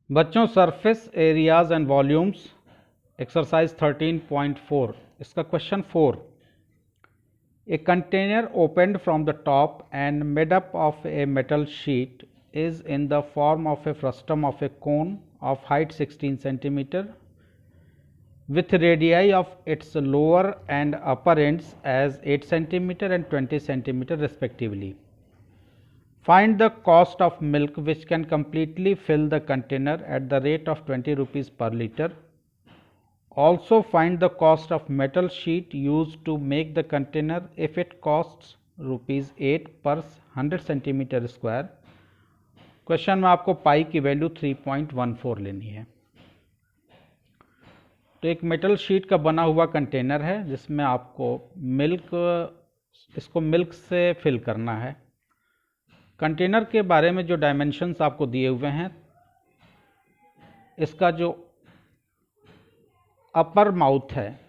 बच्चों, surface areas and volumes exercise 13.4 इसका question 4। A container opened from the top and made up of a metal sheet is in the form of a frustum of a cone of height 16 centimeter with radii of its lower and upper ends as 8 centimeter and 20 centimeter respectively. Find the cost of milk which can completely fill the container at the rate of 20 rupees per liter. Also find the cost of metal sheet used to make the container if it costs rupees 8 per 100 centimeter square. Question में आपको पाई की value 3.14 लेनी है। तो एक metal sheet का बना हुआ कंटेनर है जिसमें आपको इसको मिल्क से फिल करना है। कंटेनर के बारे में जो डायमेंशंस आपको दिए हुए हैं, इसका जो अपर माउथ है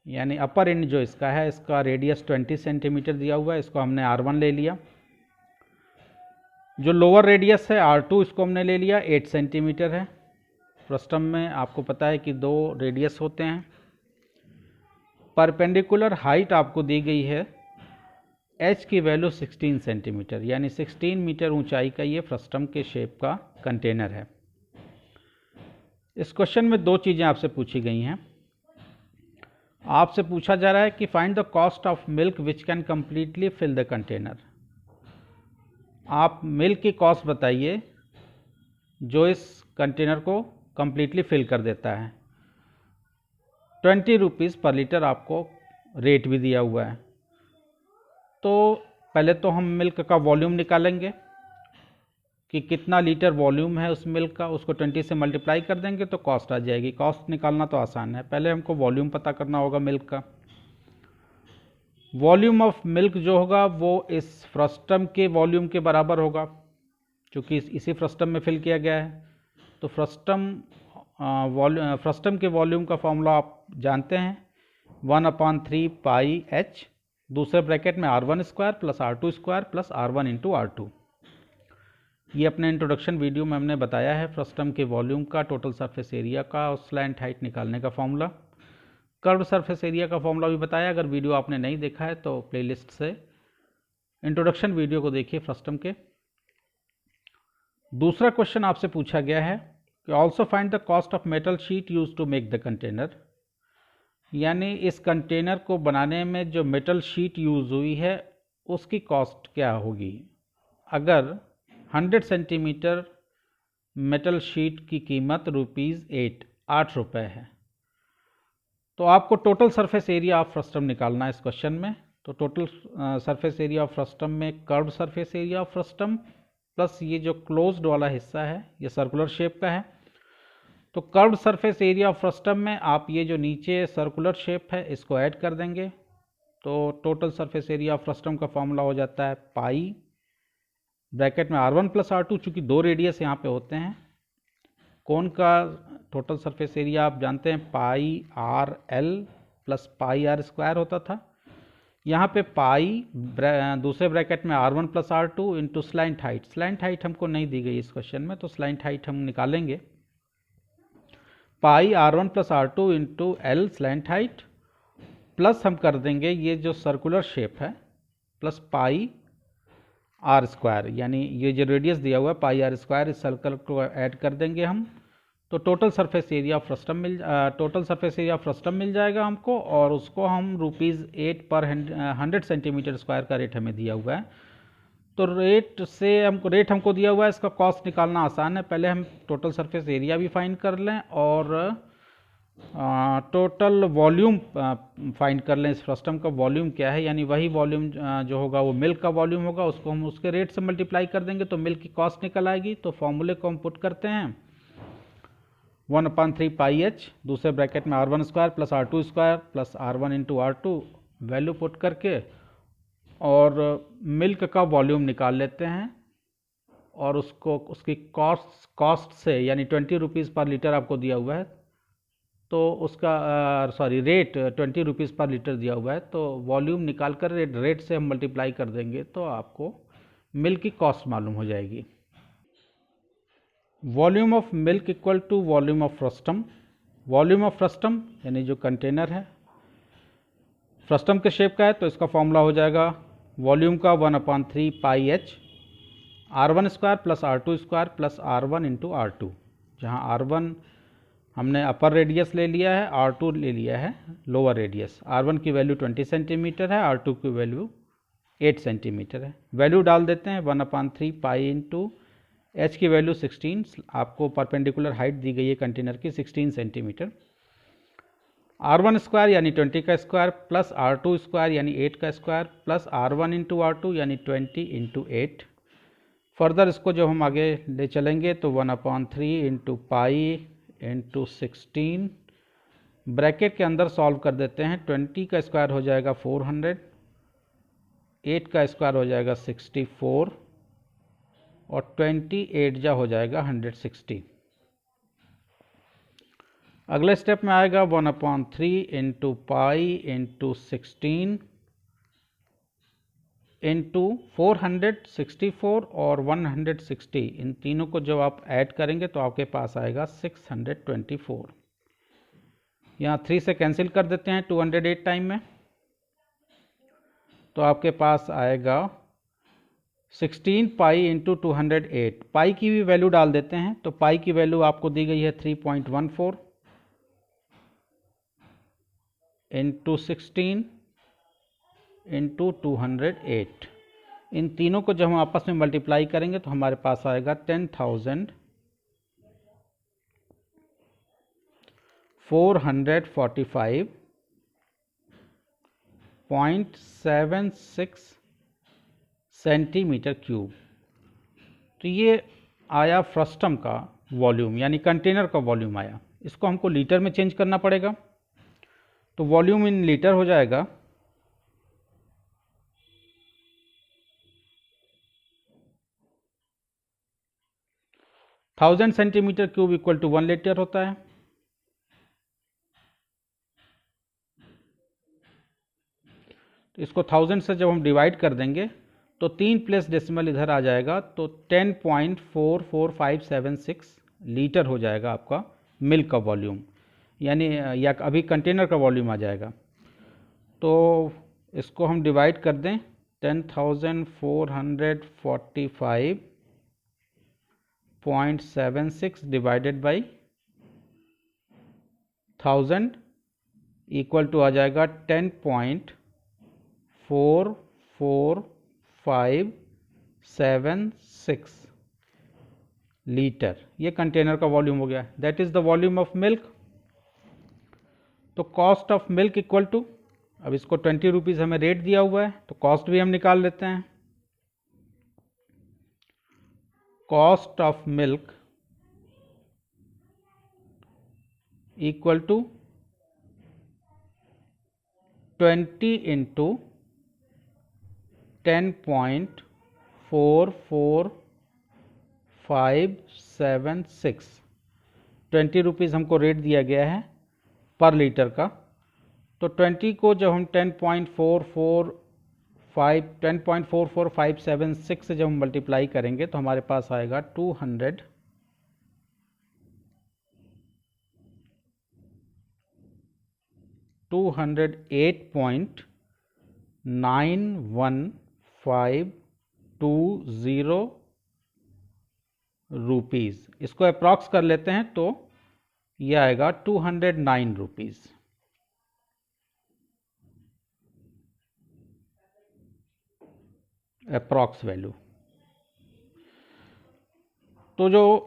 यानी अपर एंड जो इसका है, इसका रेडियस 20 सेंटीमीटर दिया हुआ है, इसको हमने R1 ले लिया। जो लोअर रेडियस है R2, इसको हमने ले लिया 8 सेंटीमीटर है। फ्रस्टम में आपको पता है कि 2 रेडियस होते हैं। परपेंडिकुलर हाइट आपको दी गई है h की वैल्यू 16 सेंटीमीटर यानी 16 मीटर ऊंचाई का ये फ्रस्टम के शेप का कंटेनर है। इस क्वेश्चन में 2 चीज़ें आपसे पूछी गई हैं। आपसे पूछा जा रहा है कि find the cost of milk which can completely fill the container. आप मिल्क की कॉस्ट बताइए जो इस कंटेनर को कंप्लीटली फिल कर देता है। 20 रुपीज़ पर लीटर आपको रेट भी दिया हुआ है। तो पहले तो हम मिल्क का वॉल्यूम निकालेंगे कि कितना लीटर वॉल्यूम है उस मिल्क का, उसको 20 से मल्टीप्लाई कर देंगे तो कॉस्ट आ जाएगी। कॉस्ट निकालना तो आसान है, पहले हमको वॉल्यूम पता करना होगा मिल्क का। वॉल्यूम ऑफ मिल्क जो होगा वो इस फ्रस्टम के वॉल्यूम के बराबर होगा, क्योंकि इसी फ्रस्टम में फिल किया गया है। तो फ्रस्टम के वॉल्यूम का फॉर्मूला आप जानते हैं, 1/3 पाई h, दूसरे ब्रैकेट में R1 square plus R2 square plus R1 into R2। ये अपने इंट्रोडक्शन वीडियो में हमने बताया है फ्रस्टम के वॉल्यूम का, टोटल सरफेस एरिया का और स्लैंट हाइट निकालने का फॉर्मूला। कर्व सरफेस एरिया का फॉर्मूला भी बताया। अगर वीडियो आपने नहीं देखा है तो प्लेलिस्ट से इंट्रोडक्शन वीडियो को देखिए फ्रस्टम के। दूसरा क्वेश्चन आपसे पूछा गया है कि also find the cost of metal sheet use to make the container, यानी इस कंटेनर को बनाने में जो मेटल शीट यूज़ हुई है उसकी कॉस्ट क्या होगी। अगर 100 सेंटीमीटर मेटल शीट की कीमत ₹8 रुपये है, तो आपको total surface area of frustum निकालना है इस क्वेश्चन में। तो total surface area of frustum में curved surface area of frustum plus ये जो क्लोज्ड वाला हिस्सा है ये सर्कुलर शेप का है। तो curved surface area of frustum में आप ये जो नीचे सर्कुलर शेप है इसको ऐड कर देंगे तो total surface area of frustum का फॉर्मूला हो जाता है पाई ब्रैकेट में R1 प्लस R2, चूँकि 2 रेडियस यहाँ पे होते हैं। कोन का टोटल सरफेस एरिया आप जानते हैं पाई RL plus pi R square होता था। यहाँ पे पाई दूसरे ब्रैकेट में R1 plus R2 into slant height. Slant height हमको नहीं दी गई इस क्वेश्चन में, तो स्लैंट हाइट हम निकालेंगे pi R1 plus R2 into L slant height plus हम कर देंगे ये जो सर्कुलर शेप है प्लस पाई R स्क्वायर, यानी ये जो रेडियस दिया हुआ है पाई R स्क्वायर, इस सर्कल को ऐड कर देंगे हम। तो total surface area of frustum मिल जाएगा हमको, और उसको हम ₹8 पर 100 सेंटीमीटर स्क्वायर का रेट हमें दिया हुआ है। तो रेट हमको दिया हुआ है, इसका कॉस्ट निकालना आसान है। पहले हम टोटल सरफेस एरिया भी फाइंड कर लें और टोटल वॉल्यूम फाइंड कर लें। इस फ्रस्टम का वॉल्यूम क्या है, यानी वही वॉल्यूम जो होगा वो मिल्क का वॉल्यूम होगा, उसको हम उसके रेट से मल्टीप्लाई कर देंगे तो मिल्क की कॉस्ट निकल आएगी। तो फॉर्मूले को हम पुट करते हैं 1/3 पाई h, दूसरे ब्रैकेट में R1 square plus R2 square plus R1 into R2, value put करके और मिल्क का वॉल्यूम निकाल लेते हैं और उसकी कॉस्ट से, यानी 20 रुपीज़ पर लीटर आपको दिया हुआ है, तो उसका रेट 20 रुपीज़ पर लीटर दिया हुआ है, तो वॉल्यूम निकाल कर रेट से हम मल्टीप्लाई कर देंगे तो आपको मिल्क की कॉस्ट मालूम हो जाएगी। Volume of milk equal to volume of frustum. Volume of frustum यानी जो कंटेनर है फ्रस्टम के शेप का है, तो इसका फॉर्मूला हो जाएगा वॉल्यूम का 1/3 pi H R1 square plus R2 square plus R1 into R2, जहाँ R1 हमने अपर रेडियस ले लिया है, R2 ले लिया है लोअर रेडियस। R1 की वैल्यू 20 सेंटीमीटर है, R2 की वैल्यू 8 सेंटीमीटर है। वैल्यू डाल देते हैं 1/3 पाई इंटू एच की वैल्यू 16, आपको परपेंडिकुलर हाइट दी गई है कंटेनर की 16 सेंटीमीटर। R1 स्क्वायर यानी 20 का स्क्वायर प्लस R2 स्क्वायर यानी 8 का square plus R1 into R2 यानी 20 इंटू 8। फर्दर इसको जब हम आगे ले चलेंगे तो 1/3 इंटू पाई इंटू 16, ब्रैकेट के अंदर सॉल्व कर देते हैं। 20 का स्क्वायर हो जाएगा 400, 8 का स्क्वायर हो जाएगा 64 और 28 जा हो जाएगा 160। अगले स्टेप में आएगा 1/3 इंटू पाई इंटू 16 इंटू 464 और 160, इन तीनों को जब आप ऐड करेंगे तो आपके पास आएगा 624। यहाँ 3 से कैंसिल कर देते हैं 208 टाइम में, तो आपके पास आएगा 16 पाई इंटू 208। पाई की भी वैल्यू डाल देते हैं, तो पाई की वैल्यू आपको दी गई है 3.14 इंटू 16 इंटू 208। इन तीनों को जब हम आपस में मल्टीप्लाई करेंगे तो हमारे पास आएगा 10,445.76 सेंटीमीटर क्यूब। तो ये आया फ्रस्टम का वॉल्यूम यानी कंटेनर का वॉल्यूम आया। इसको हमको लीटर में चेंज करना पड़ेगा, तो वॉल्यूम इन लीटर हो जाएगा 1000 centimetre cube equal to 1 litre होता है। तो इसको 1000 से जब हम डिवाइड कर देंगे तो 3 प्लस डेसिमल इधर आ जाएगा, तो 10.44576 लीटर हो जाएगा आपका मिल्क का वॉल्यूम, यानी या अभी कंटेनर का वॉल्यूम आ जाएगा। तो इसको हम डिवाइड कर दें 10,445.76 डिवाइडेड बाई 1000 इक्वल टू आ जाएगा 10.44576 लीटर। ये कंटेनर का वॉल्यूम हो गया, that is the volume of milk. तो cost of milk equal to, अब इसको 20 रुपीज़ हमें रेट दिया हुआ है, तो कॉस्ट भी हम निकाल लेते हैं। Cost of milk equal to 20 into 10.44576, 20 rupees हमको रेट दिया गया है पर लीटर का। तो 20 को जब हम 10.44576 से जब हम मल्टीप्लाई करेंगे तो हमारे पास आएगा 208.91520 रुपीज़। इसको अप्रॉक्स कर लेते हैं तो ये आएगा 209 रुपीज़। Approx value. तो जो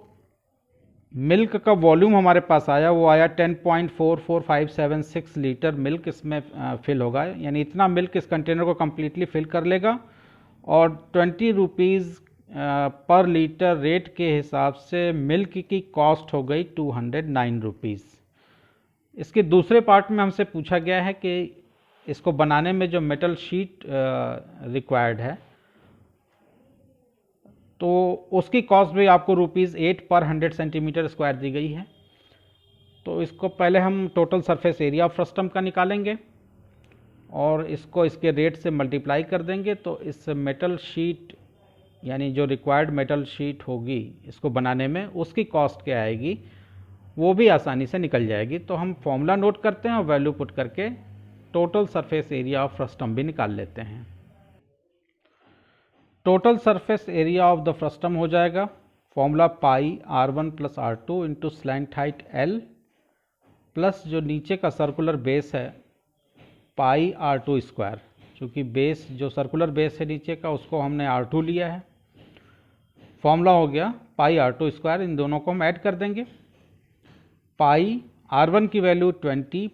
मिल्क का वॉल्यूम हमारे पास आया वो आया 10.44576 लीटर मिल्क इसमें फिल होगा, यानी इतना मिल्क इस कंटेनर को कम्प्लीटली फिल कर लेगा। और 20 रुपीज़ पर लीटर रेट के हिसाब से मिल्क की कॉस्ट हो गई 209 रुपीज़। इसके दूसरे पार्ट में हमसे पूछा गया है कि इसको बनाने में जो मेटल शीट रिक्वायर्ड है तो उसकी कॉस्ट भी आपको ₹8 पर 100 सेंटीमीटर स्क्वायर दी गई है। तो इसको पहले हम total surface area of frustum का निकालेंगे और इसको इसके रेट से मल्टीप्लाई कर देंगे, तो इस मेटल शीट यानी जो रिक्वायर्ड मेटल शीट होगी इसको बनाने में, उसकी कॉस्ट क्या आएगी वो भी आसानी से निकल जाएगी। तो हम फॉर्मूला नोट करते हैं और वैल्यू पुट करके total surface area of frustum भी निकाल लेते हैं। Total surface area of the frustum हो जाएगा फॉर्मूला पाई r1 plus r2 into slant height l plus जो नीचे का सर्कुलर बेस है पाई r2 स्क्वायर। चूँकि बेस जो सर्कुलर बेस है नीचे का उसको हमने r2 लिया है, फॉर्मूला हो गया पाई r2 स्क्वायर। इन दोनों को हम ऐड कर देंगे। पाई r1 की वैल्यू 20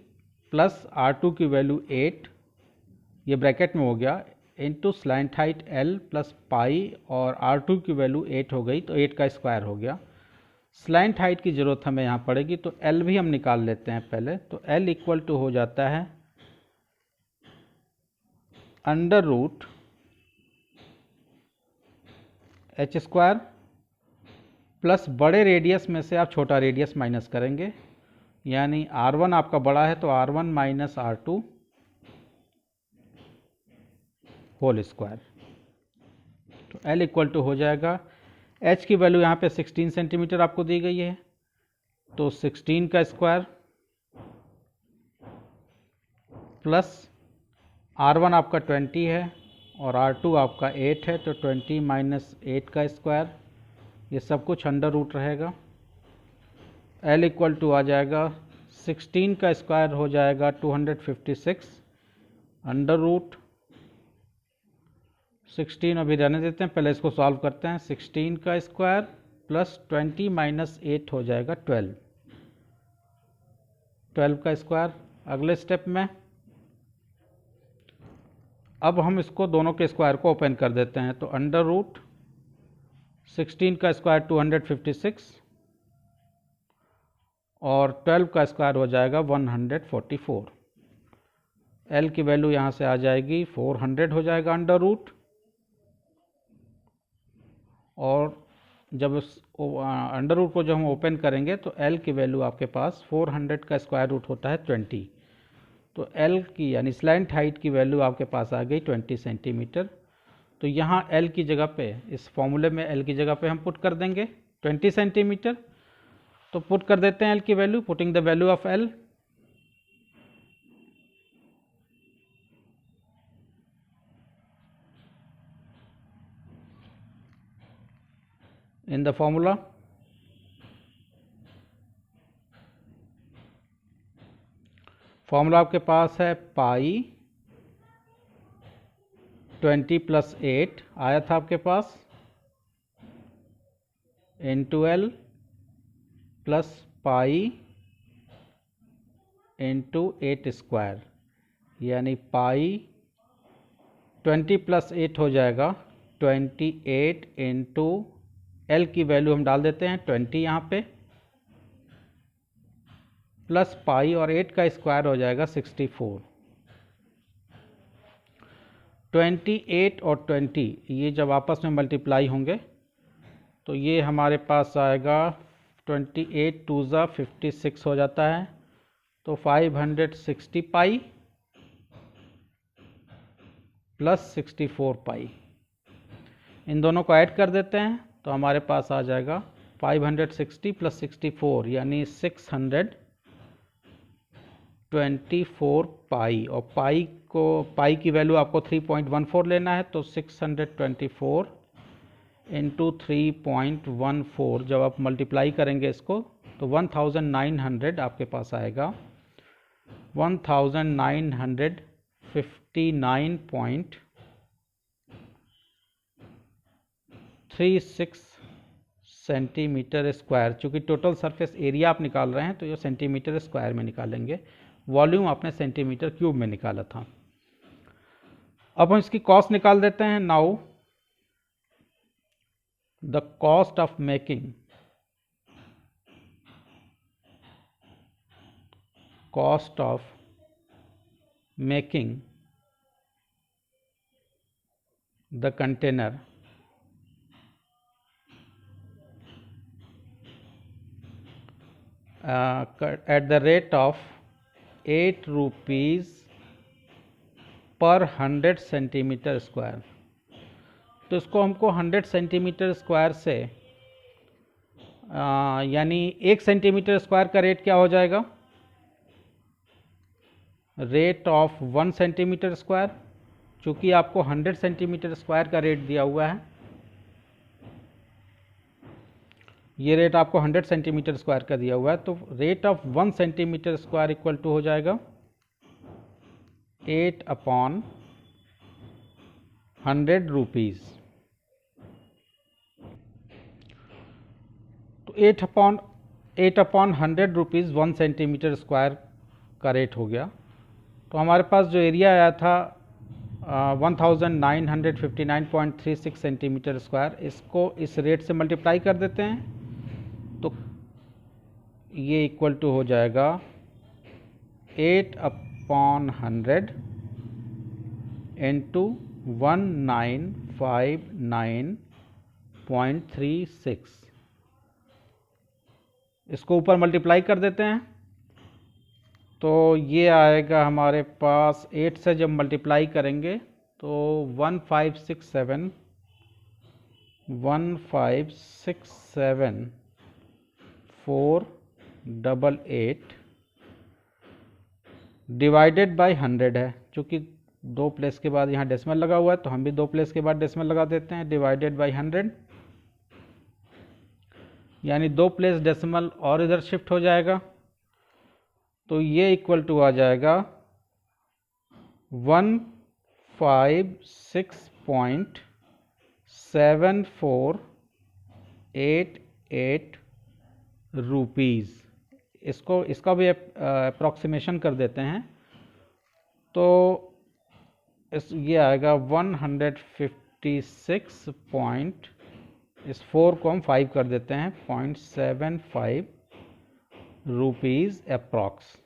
प्लस r2 की वैल्यू 8, ये ब्रैकेट में हो गया, into slant height l plus पाई और r2 की वैल्यू 8 हो गई तो 8 का स्क्वायर हो गया। स्लैंट हाइट की ज़रूरत हमें यहाँ पड़ेगी तो l भी हम निकाल लेते हैं पहले। तो l इक्वल टू हो जाता है under root h square plus बड़े रेडियस में से आप छोटा रेडियस माइनस करेंगे, यानी r1 आपका बड़ा है तो r1 minus r2 whole square. तो L इक्वल टू हो जाएगा, H की वैल्यू यहाँ पे 16 सेंटीमीटर आपको दी गई है तो 16 का स्क्वायर प्लस R1 आपका 20 है और R2 आपका 8 है तो 20 माइनस 8 का स्क्वायर, ये सब कुछ अंडर रूट रहेगा। L इक्वल टू आ जाएगा 16 का स्क्वायर हो जाएगा 256 अंडर रूट 16 अभी रहने देते हैं, पहले इसको सॉल्व करते हैं। 16 का स्क्वायर प्लस 20 माइनस 8 हो जाएगा 12, 12 का स्क्वायर। अगले स्टेप में अब हम इसको दोनों के स्क्वायर को ओपन कर देते हैं तो अंडर रूट 16 का स्क्वायर 256 और 12 का स्क्वायर हो जाएगा 144। L की वैल्यू यहाँ से आ जाएगी 400 हो जाएगा अंडर रूट, और जब इस अंडर रूट को जब हम ओपन करेंगे तो L की वैल्यू आपके पास 400 का स्क्वायर रूट होता है 20, तो L की यानी स्लैंट हाइट की वैल्यू आपके पास आ गई 20 सेंटीमीटर। तो यहाँ L की जगह पे, इस फॉर्मूले में L की जगह पे हम पुट कर देंगे 20 सेंटीमीटर। तो पुट कर देते हैं L की value, putting the value of L in the formula। Formula आपके पास है पाई 20 प्लस 8 आया था आपके पास into L plus pi into 8 square, यानी पाई 20 प्लस 8 हो जाएगा 28 इंटू L की वैल्यू हम डाल देते हैं 20 यहाँ पे, प्लस पाई और 8 का स्क्वायर हो जाएगा 64। 28 और 20 ये जब आपस में मल्टीप्लाई होंगे तो ये हमारे पास आएगा 28 टू ज़ा 56 हो जाता है, तो 560 पाई प्लस 64 पाई, इन दोनों को ऐड कर देते हैं तो हमारे पास आ जाएगा 560 प्लस 64 यानी 624 पाई, और पाई की वैल्यू आपको 3.14 लेना है तो 624 इंटू 3.14 जब आप मल्टीप्लाई करेंगे इसको तो 1900 आपके पास आएगा 1959.36 सेंटीमीटर स्क्वायर। चूँकि टोटल सरफेस एरिया आप निकाल रहे हैं तो ये सेंटीमीटर स्क्वायर में निकालेंगे, वॉल्यूम आपने सेंटीमीटर क्यूब में निकाला था। अब हम इसकी कॉस्ट निकाल देते हैं। Now the cost of making the container at the rate of 8 rupees per 100 centimetre square. तो इसको हमको 100 सेंटीमीटर स्क्वायर से यानी 1 सेंटीमीटर स्क्वायर का रेट क्या हो जाएगा, रेट ऑफ 1 सेंटीमीटर स्क्वायर। चूँकि आपको 100 सेंटीमीटर स्क्वायर का रेट दिया हुआ है, ये रेट आपको 100 सेंटीमीटर स्क्वायर का दिया हुआ है, तो rate of 1 centimetre square equal to हो जाएगा 8/100 रुपीज़। तो 8/100 रुपीज़ 1 सेंटीमीटर स्क्वायर का रेट हो गया। तो हमारे पास जो एरिया आया था 1959.36 सेंटीमीटर स्क्वायर, इसको इस रेट से मल्टीप्लाई कर देते हैं तो ये इक्वल टू हो जाएगा 8/100 इंटू 1959.36। इसको ऊपर मल्टीप्लाई कर देते हैं तो ये आएगा हमारे पास, 8 से जब मल्टीप्लाई करेंगे तो 1567,488 डिवाइडेड बाय 100 है। चूँकि 2 प्लेस के बाद यहाँ डेसिमल लगा हुआ है तो हम भी 2 प्लेस के बाद डेसिमल लगा देते हैं, डिवाइडेड बाय 100, यानी 2 प्लेस डेसिमल और इधर शिफ्ट हो जाएगा तो ये इक्वल टू आ जाएगा 156.7488 रुपीज़। इसका भी अप्रॉक्सीमेशन कर देते हैं तो ये आएगा 156 पॉइंट, इस 4 को हम 5 कर देते हैं, 0.75 रुपीज़ अप्रॉक्स।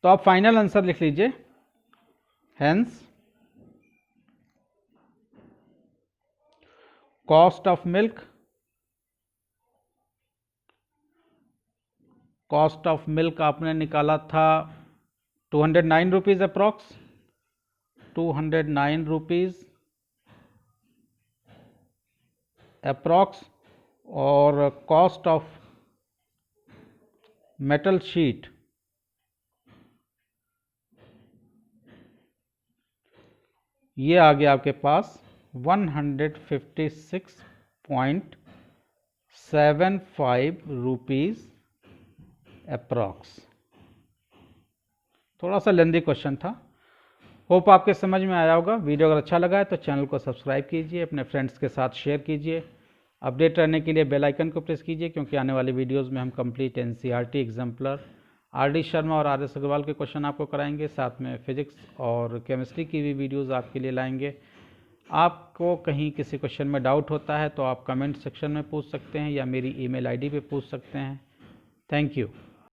तो आप फाइनल आंसर लिख लीजिए। हेंस कॉस्ट ऑफ मिल्क आपने निकाला था 209 रुपीज़ अप्रॉक्स, 209 रुपीज़ अप्रॉक्स। और कॉस्ट ऑफ मेटल शीट ये आ गया आपके पास 156.75 रुपीज़ अप्रॉक्स। थोड़ा सा लेंदी क्वेश्चन था, होप आपके समझ में आया होगा। वीडियो अगर अच्छा लगा है तो चैनल को सब्सक्राइब कीजिए, अपने फ्रेंड्स के साथ शेयर कीजिए, अपडेट रहने के लिए बेल आइकन को प्रेस कीजिए, क्योंकि आने वाली वीडियोस में हम complete NCERT exemplar RD. Sharma और आर.एस. अग्रवाल के क्वेश्चन आपको कराएंगे, साथ में फिजिक्स और केमिस्ट्री की भी वीडियोस आपके लिए लाएंगे। आपको कहीं किसी क्वेश्चन में डाउट होता है तो आप कमेंट सेक्शन में पूछ सकते हैं या मेरी ईमेल आईडी पे पूछ सकते हैं। Thank you.